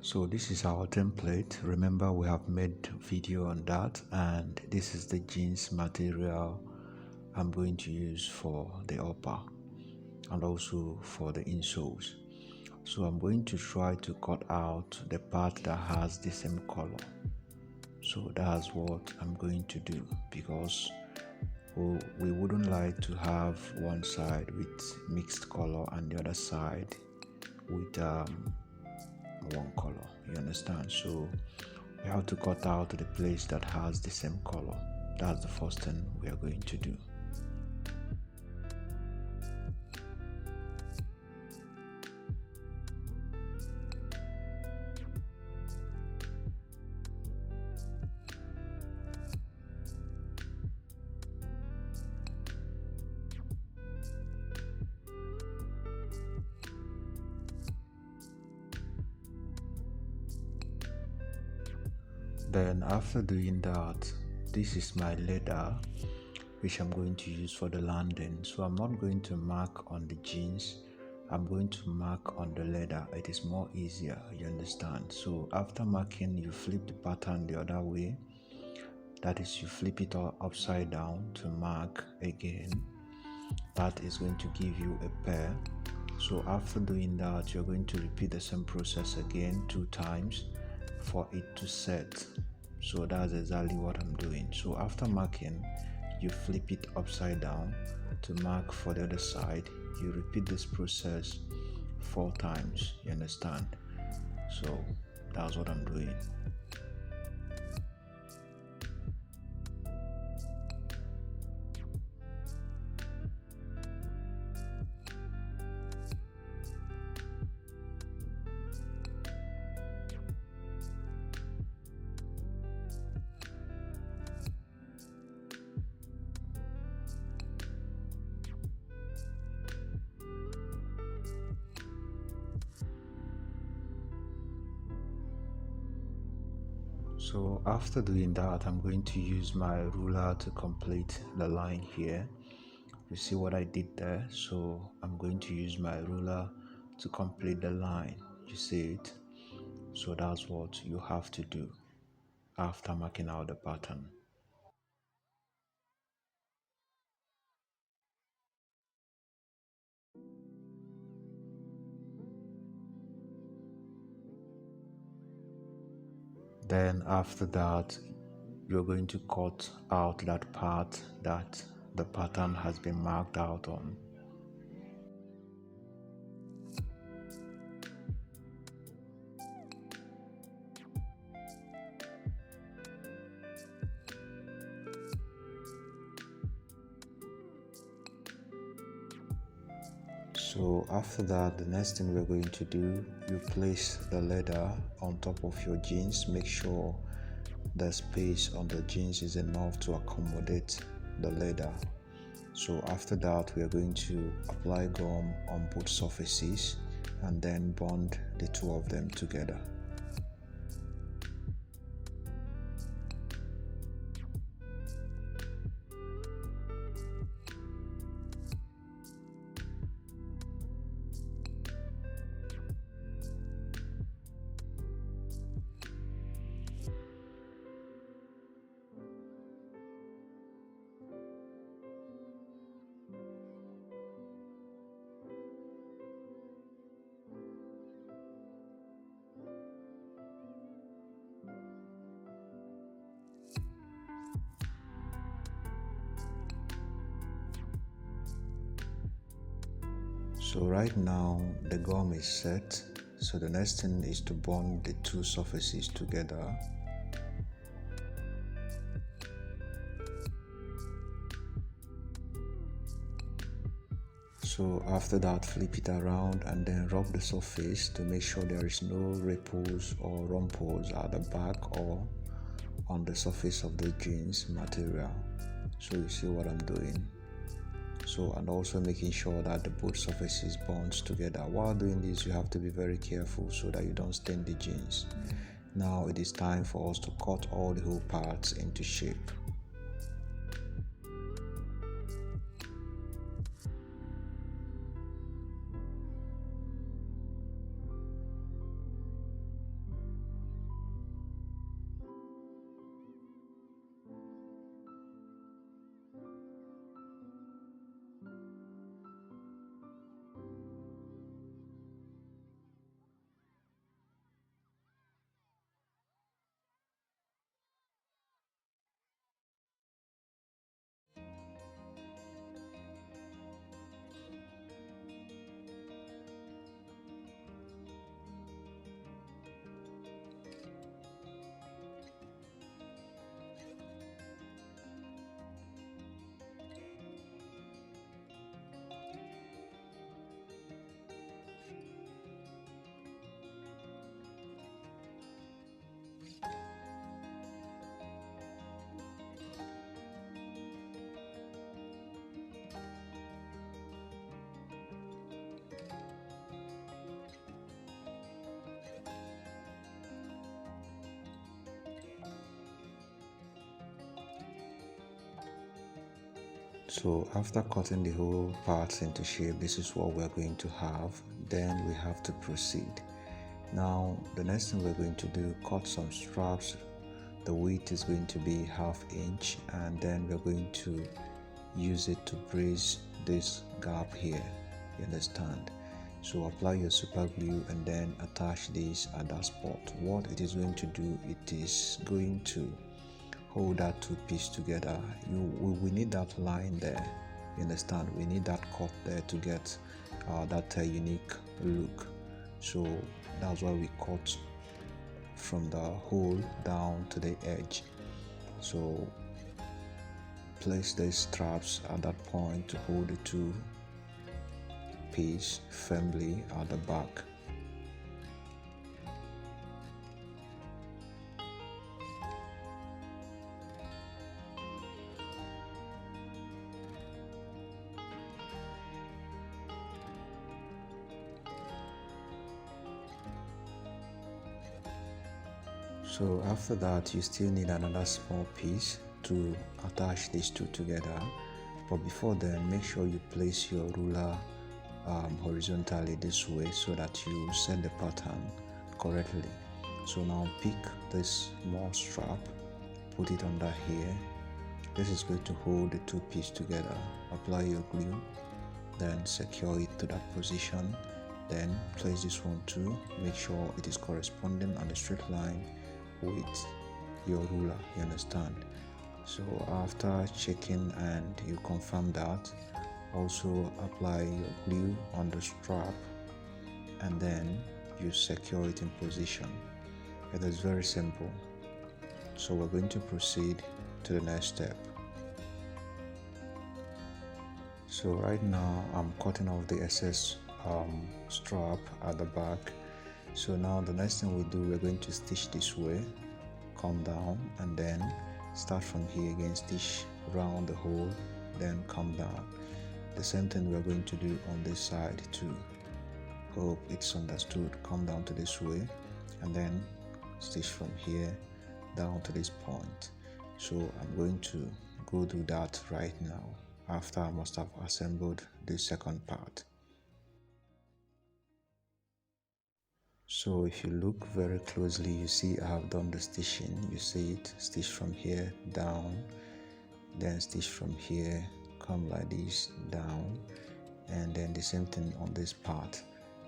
So this is our template. Remember, we have made video on that, and this is the jeans material I'm going to use for the upper and also for the insoles. So I'm going to try to cut out the part that has the same color. So that's what I'm going to do, because we wouldn't like to have one side with mixed color and the other side with one color, you understand? So we have to cut out the place that has the same color. That's the first thing we are going to do. Then after doing that, this is my leather which I'm going to use for the landing. So I'm not going to mark on the jeans, I'm going to mark on the leather. It is more easier, you understand? So after marking, you flip the pattern the other way. That is, you flip it all upside down to mark again. That is going to give you a pair. So after doing that, you're going to repeat the same process again 2 times for it to set. So that's exactly what I'm doing. So after marking, you flip it upside down to mark for the other side. You repeat this process 4 times, you understand? So that's what I'm doing. So after doing that, I'm going to use my ruler to complete the line here. You see what I did there? So I'm going to use my ruler to complete the line. You see it? So that's what you have to do after marking out the pattern. Then after that, you're going to cut out that part that the pattern has been marked out on. So after that, the next thing we're going to do, you place the leather on top of your jeans. Make sure the space on the jeans is enough to accommodate the leather. So after that, we are going to apply gum on both surfaces and then bond the two of them together. So right now the gum is set. So the next thing is to bond the two surfaces together. So after that, flip it around and then rub the surface to make sure there is no ripples or rumples at the back or on the surface of the jeans material. So you see what I'm doing. So, and also making sure that the both surfaces bonds together. While doing this, you have to be very careful so that you don't stain the jeans. Now it is time for us to cut all the whole parts into shape. So after cutting the whole parts into shape, this is what we're going to have. Then we have to proceed. Now the next thing we're going to do, cut some straps. The width is going to be 1/2 inch, and then we're going to use it to brace this gap here. You understand? So apply your super glue and then attach this at that spot. What it is going to do, it is going to hold that two pieces together. We need that line there. You understand? We need that cut there to get that unique look. So that's why we cut from the hole down to the edge. So place the straps at that point to hold the two pieces firmly at the back. So after that, you still need another small piece to attach these two together. But before then, make sure you place your ruler horizontally this way so that you set the pattern correctly. So now pick this small strap, put it under here. This is going to hold the two pieces together. Apply your glue, then secure it to that position. Then place this one too. Make sure it is corresponding on the straight line with your ruler. You understand? So after checking and you confirm that, also apply your glue on the strap and then you secure it in position. It is very simple. So we're going to proceed to the next step. So right now I'm cutting off the excess strap at the back. So now the next thing we do, we're going to stitch this way, come down, and then start from here again, stitch around the hole, then come down. The same thing we're going to do on this side too. Hope it's understood. Come down to this way and then stitch from here down to this point. So I'm going to go do that right now after I must have assembled the second part. So if you look very closely, you see I have done the stitching. You see it, stitch from here down, then stitch from here, come like this down, and then the same thing on this part.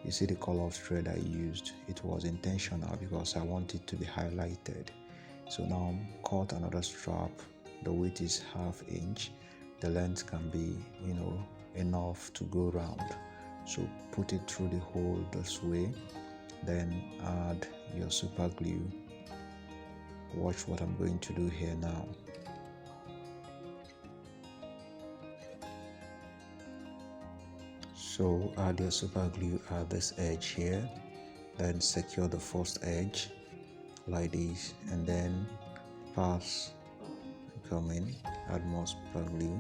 You see the color of thread I used, it was intentional because I want it to be highlighted. So now cut another strap. The width is 1/2 inch. The length can be enough to go round. So put it through the hole this way, then add your super glue. Watch what I'm going to do here now. So add your super glue at this edge here, then secure the first edge like this, and then pass, come in, add more super glue,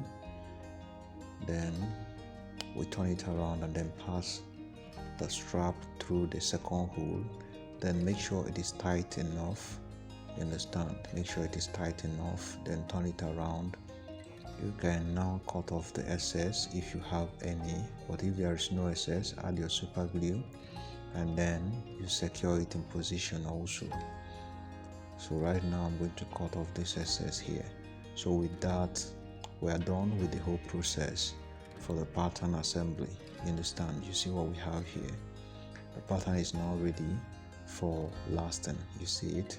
then we turn it around and then pass the strap through the second hole. Then make sure it is tight enough. You understand? Make sure it is tight enough, then turn it around. You can now cut off the excess if you have any, but if there is no excess, add your super glue and then you secure it in position also. So right now I'm going to cut off this excess here. So with that, we are done with the whole process for the pattern assembly. You understand? You see what we have here. The pattern is now ready for lasting. You see it?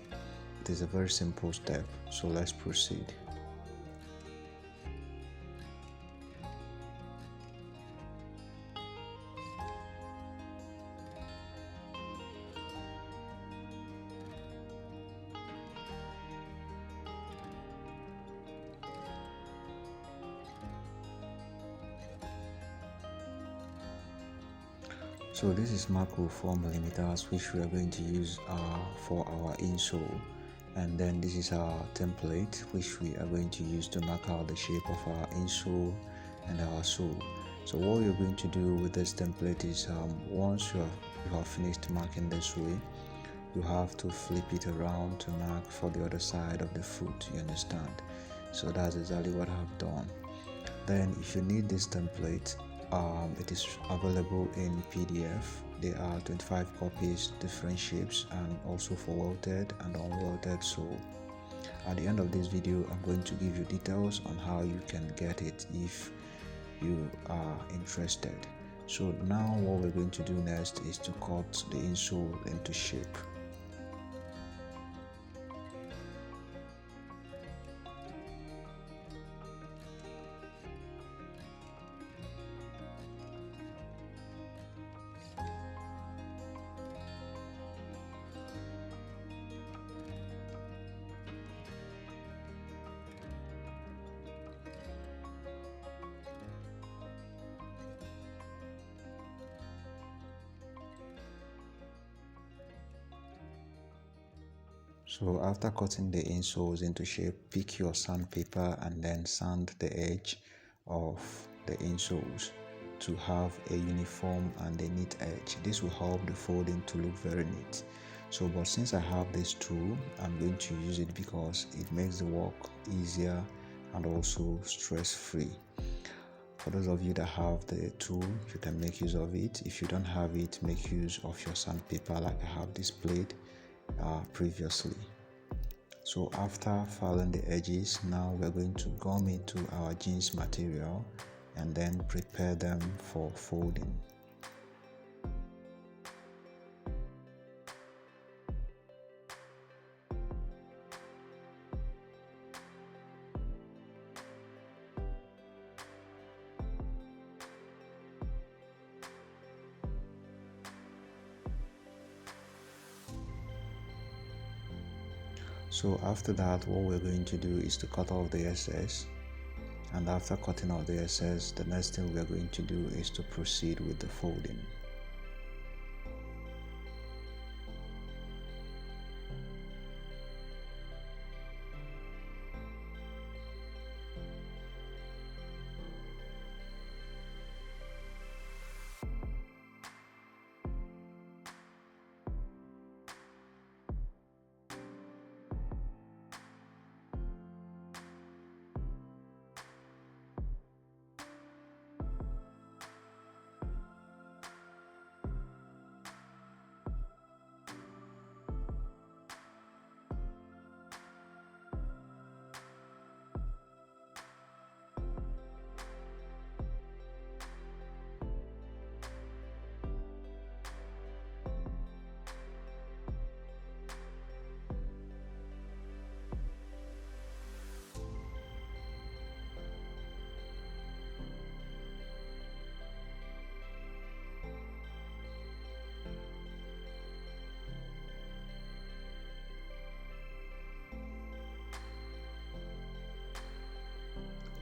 It is a very simple step. So let's proceed. So this is macro 4mm, which we are going to use for our insole, and then this is our template which we are going to use to mark out the shape of our insole and our sole. So what you're going to do with this template is once you have finished marking this way, you have to flip it around to mark for the other side of the foot. You understand? So that's exactly what I've done. Then if you need this template, it is available in PDF. There are 25 copies, different shapes, and also for welted and unwelted sole. At the end of this video, I'm going to give you details on how you can get it if you are interested. So now what we're going to do next is to cut the insole into shape. So after cutting the insoles into shape, pick your sandpaper and then sand the edge of the insoles to have a uniform and a neat edge. This will help the folding to look very neat. So but since I have this tool, I'm going to use it because it makes the work easier and also stress-free. For those of you that have the tool, you can make use of it. If you don't have it, make use of your sandpaper like I have displayed previously. So after filing the edges, now we're going to gum into our jeans material and then prepare them for folding. So after that, what we're going to do is to cut off the excess, and after cutting off the excess, the next thing we're going to do is to proceed with the folding.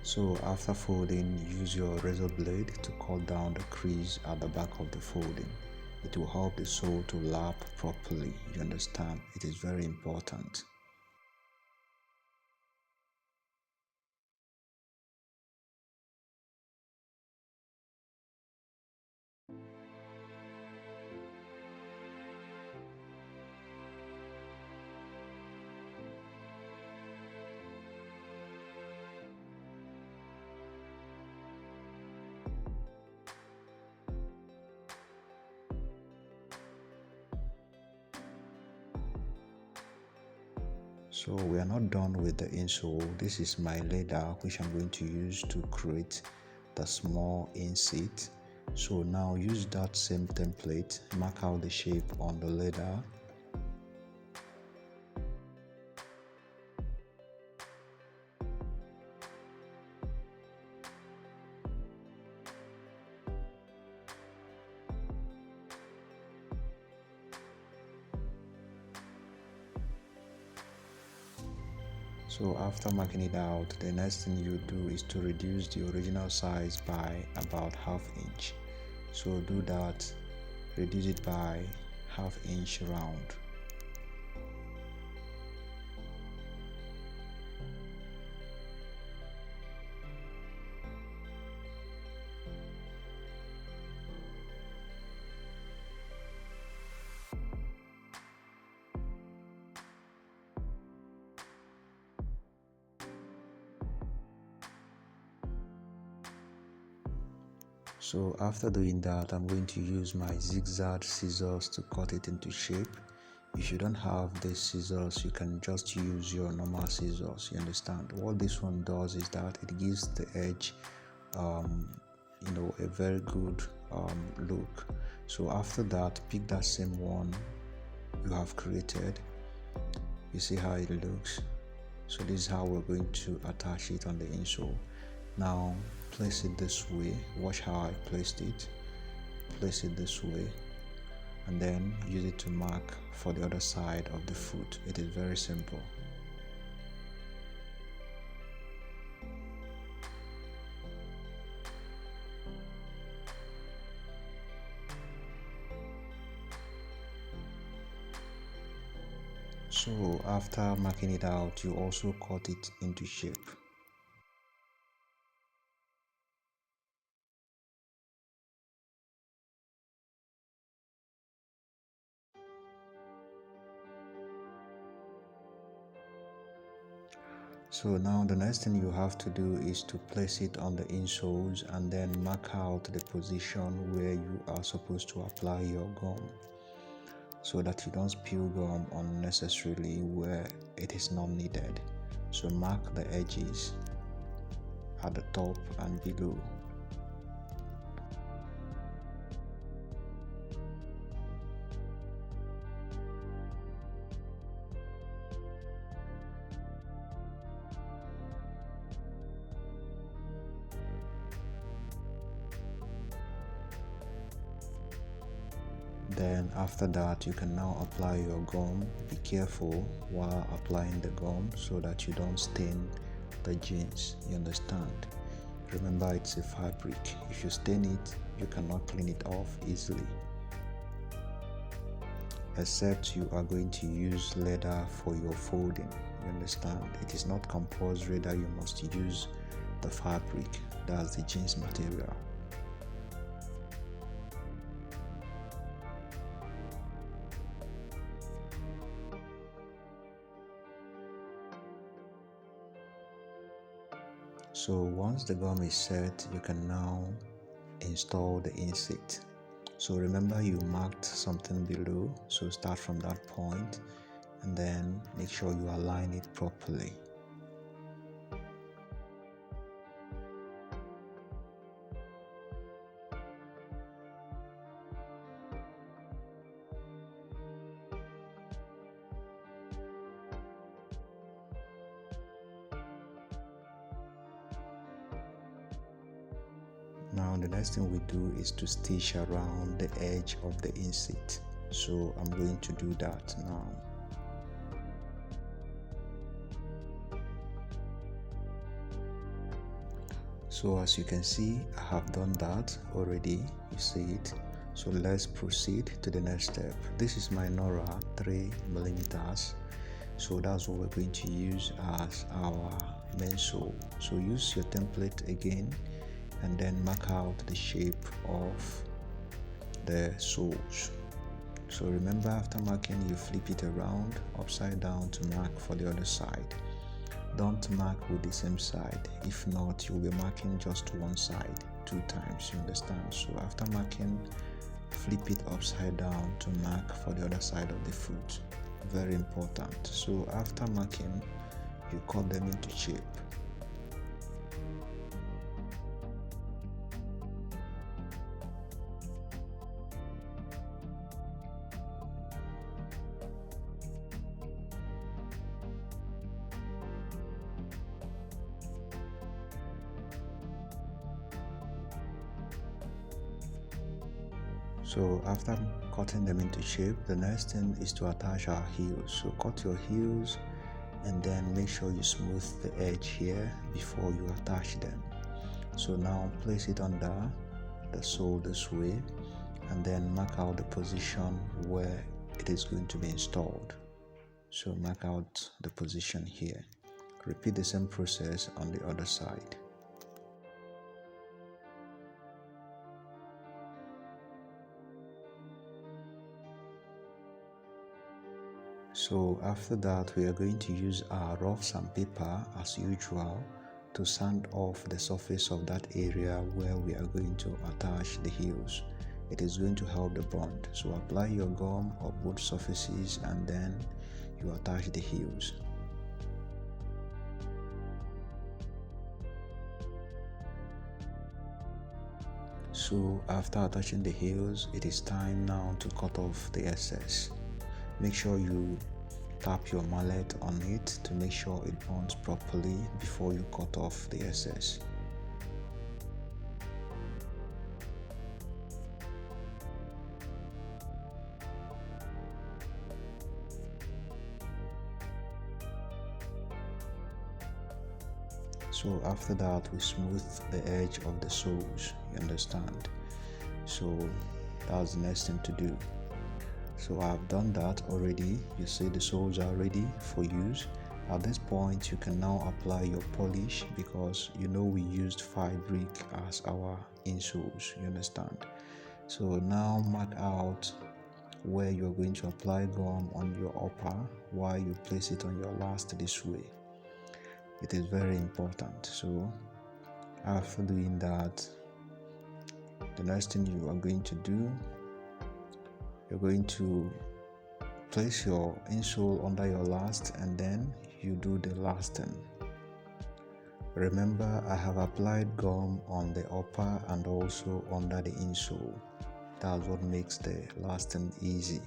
So after folding, use your razor blade to cut down the crease at the back of the folding. It will help the sole to lap properly. You understand? It is very important. So we are not done with the insole. This is my leather which I'm going to use to create the small inset. So now use that same template, mark out the shape on the leather. So after marking it out, the next thing you do is to reduce the original size by about ½ inch. So do that, reduce it by ½ inch round. So after doing that, I'm going to use my zigzag scissors to cut it into shape. If you don't have these scissors, you can just use your normal scissors. You understand? What this one does is that it gives the edge a very good look. So after that, pick that same one you have created. You see how it looks. So this is how we're going to attach it on the insole. Now place it this way. Watch how I placed it. Place it this way, and then use it to mark for the other side of the foot. It is very simple. So after marking it out, you also cut it into shape. So now the next thing you have to do is to place it on the insoles and then mark out the position where you are supposed to apply your gum, so that you don't spill gum unnecessarily where it is not needed. So mark the edges at the top and below. Then after that, you can now apply your gum. Be careful while applying the gum so that you don't stain the jeans. You understand? Remember, it's a fabric. If you stain it, you cannot clean it off easily, except you are going to use leather for your folding. You understand? It is not compulsory that you must use the fabric, that's the jeans material. So once the gum is set, you can now install the insert. So remember, you marked something below, so start from that point and then make sure you align it properly. Now the next thing we do is to stitch around the edge of the insert. So I'm going to do that now. So as you can see, I have done that already. You see it. So let's proceed to the next step. This is my Nora 3mm. So that's what we're going to use as our main sole. So use your template again and then mark out the shape of the soles. So remember, after marking, you flip it around upside down to mark for the other side. Don't mark with the same side. If not, you'll be marking just one side 2 times. You understand? So after marking, flip it upside down to mark for the other side of the foot. Very important. So after marking, you cut them into shape. So after cutting them into shape, the next thing is to attach our heels. So cut your heels and then make sure you smooth the edge here before you attach them. So now place it under the sole this way and then mark out the position where it is going to be installed. So mark out the position here. Repeat the same process on the other side. So after that, we are going to use our rough sandpaper as usual to sand off the surface of that area where we are going to attach the heels. It is going to help the bond. So apply your gum on both surfaces and then you attach the heels. So after attaching the heels, it is time now to cut off the excess. Make sure you tap your mallet on it to make sure it bonds properly before you cut off the excess. So after that, we smooth the edge of the soles, you understand? So that's the next thing to do. So I've done that already. You see the soles are ready for use. At this point, you can now apply your polish because you know we used fabric as our insoles, you understand? So now mark out where you're going to apply gum on your upper while you place it on your last this way. It is very important. So after doing that, the next thing you are going to do, you're going to place your insole under your last and then you do the lasting. Remember, I have applied gum on the upper and also under the insole. That's what makes the lasting easy.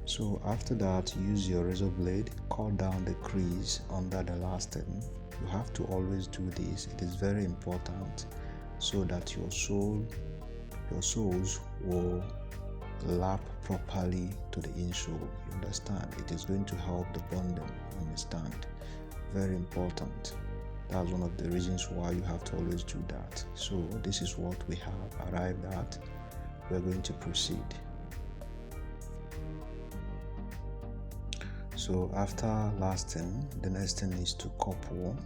So after that, use your razor blade, cut down the crease under the lasting. You have to always do this. It is very important so that your soles will lap properly to the insole. You understand? It is going to help the bonding. You understand? Very important. That's one of the reasons why you have to always do that. So this is what we have arrived at. We're going to proceed. So after lasting, the next thing is to couple.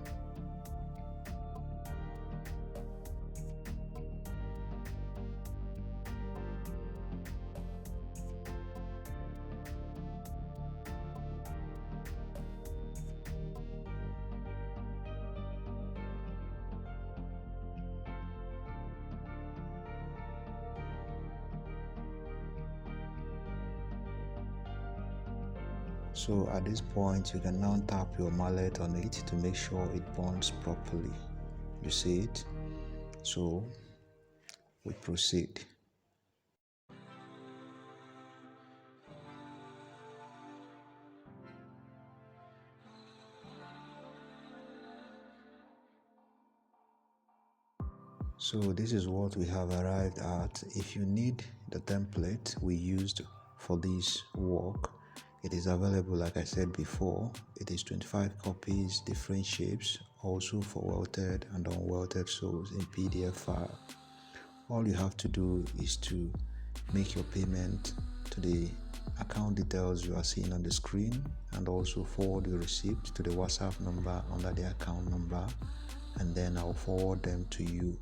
So at this point, you can now tap your mallet on it to make sure it bonds properly. You see it? So we proceed. So this is what we have arrived at. If you need the template we used for this work, it is available, like I said before. It is 25 copies, different shapes, also for welted and unwelted soles in PDF file. All you have to do is to make your payment to the account details you are seeing on the screen and also forward your receipt to the WhatsApp number under the account number, and then I'll forward them to you.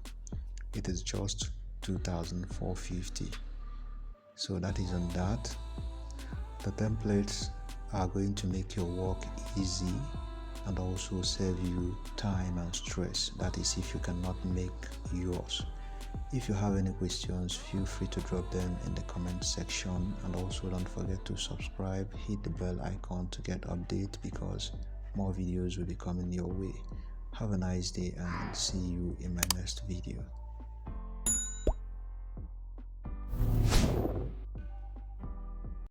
It is just 2,450. So that is on that. The templates are going to make your work easy and also save you time and stress. That is if you cannot make yours. If you have any questions, feel free to drop them in the comment section, and also don't forget to subscribe, hit the bell icon to get updates because more videos will be coming your way. Have a nice day and see you in my next video.